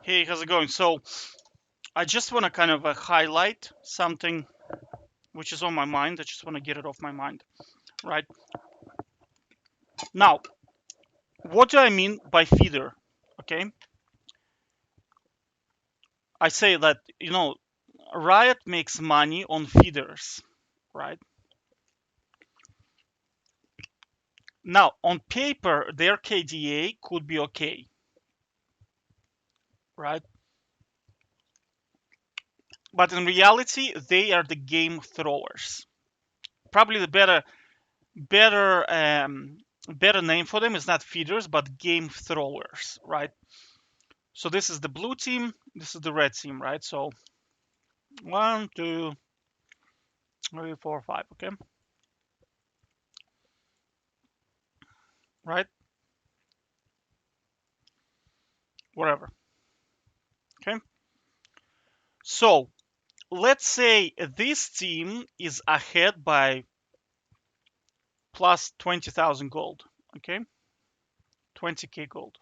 Hey, how's it going? So, I just want to kind of highlight something which is on my mind. I just want to get it off my mind, right? Now, what do I mean by feeder? Okay, I say that, Riot makes money on feeders, right? Now, on paper, their KDA could be okay, right? But in reality, they are the game throwers. Probably the better better name for them is not feeders but game throwers, right? So this is the blue team, this is the red team, right? So 1, 2, 3, 4, 5, okay, right? Whatever. Okay, so let's say this team is ahead by plus 20,000 gold, okay, 20k gold,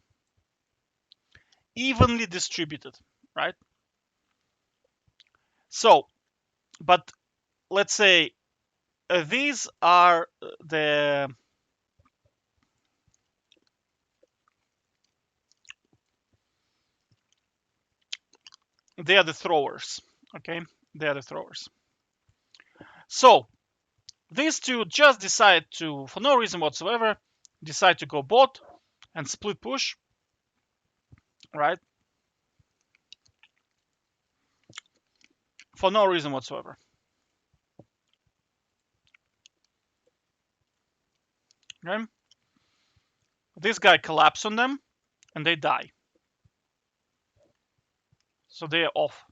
evenly distributed, right? So, but let's say these are they are the throwers, okay, they are the throwers. So these two just decide to, for no reason whatsoever, decide to go bot and split push, right? For no reason whatsoever. Okay? This guy collapses on them and they die. So they are off.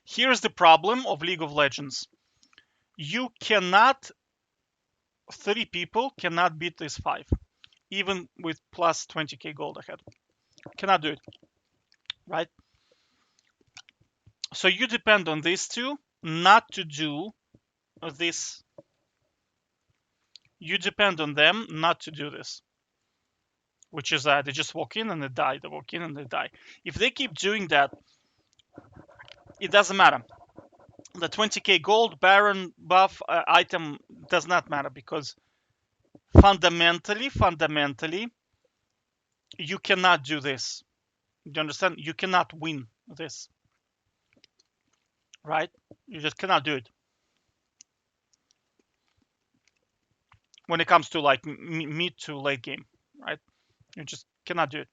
Here's the problem of League of Legends. You cannot, 3 people cannot beat this 5, even with plus 20k gold ahead. Cannot do it, right? So you depend on these two not to do this. You depend on them not to do this, which is they just walk in and they die. They walk in and they die. If they keep doing that, it doesn't matter. The 20k gold Baron buff item does not matter because fundamentally, you cannot do this. Do you understand? You cannot win this, right? You just cannot do it when it comes to like mid to late game, right? You just cannot do it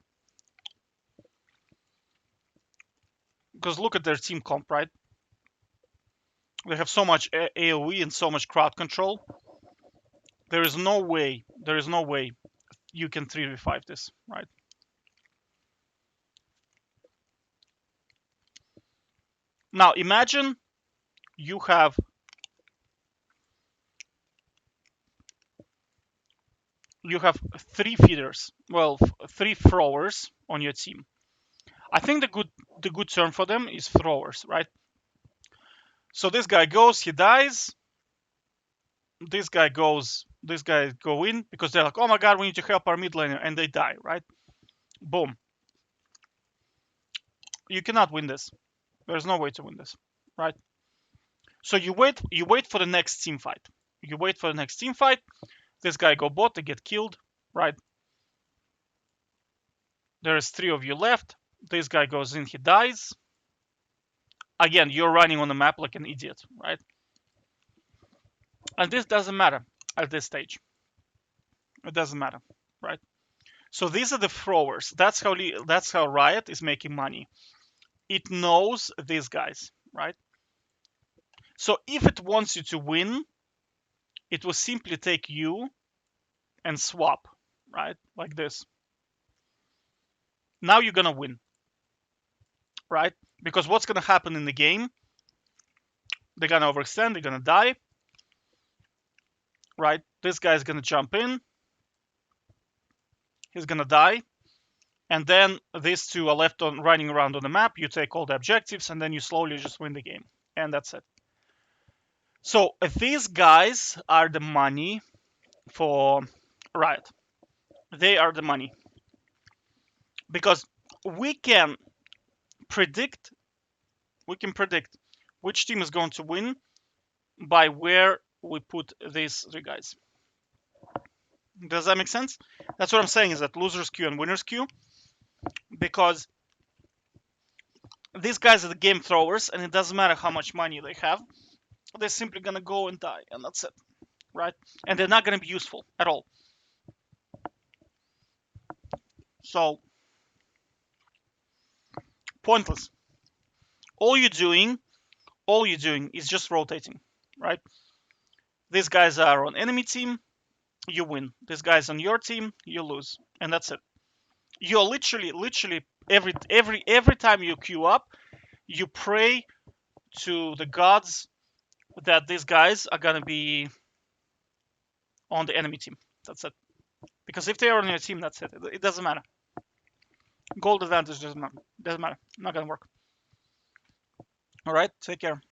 because look at their team comp, right? They have so much AOE and so much crowd control. There is no way. There is no way you can 3v5 this, right? Now imagine you have you have 3 feeders, well, 3 throwers on your team. I think the good term for them is throwers, right? So this guy goes, he dies. This guy goes, this guy go in because they're like, oh my god, we need to help our mid laner, and they die, right? Boom. You cannot win this. There's no way to win this, right? So you wait for the next team fight. You wait for the next team fight. This guy go bot, they get killed, right? There's 3 of you left. This guy goes in, he dies. Again, you're running on the map like an idiot, right? And this doesn't matter at this stage. It doesn't matter, right? So these are the throwers. That's how Riot is making money. It knows these guys, right? So if it wants you to win, it will simply take you and swap, right? Like this. Now you're gonna win, right? Because what's gonna happen in the game? They're gonna overextend, they're gonna die, right? This guy's gonna jump in, he's gonna die, and then these two are left on running around on the map. You take all the objectives, and then you slowly just win the game, and that's it. So these guys are the money for Riot. They are the money because we can predict which team is going to win by where we put these three guys. Does that make sense? That's what I'm saying, is that losers queue and winners queue, because these guys are the game throwers, and it doesn't matter how much money they have. They're simply gonna go and die, and that's it, right? And they're not gonna be useful at all. So pointless. All you're doing is just rotating, right? These guys are on enemy team, you win. These guys on your team, you lose, and that's it. You're literally every time you queue up, you pray to the gods that these guys are gonna be on the enemy team. That's it. Because if they are on your team, that's it. It doesn't matter. Gold advantage doesn't matter. Doesn't matter. Not gonna work. All right. Take care.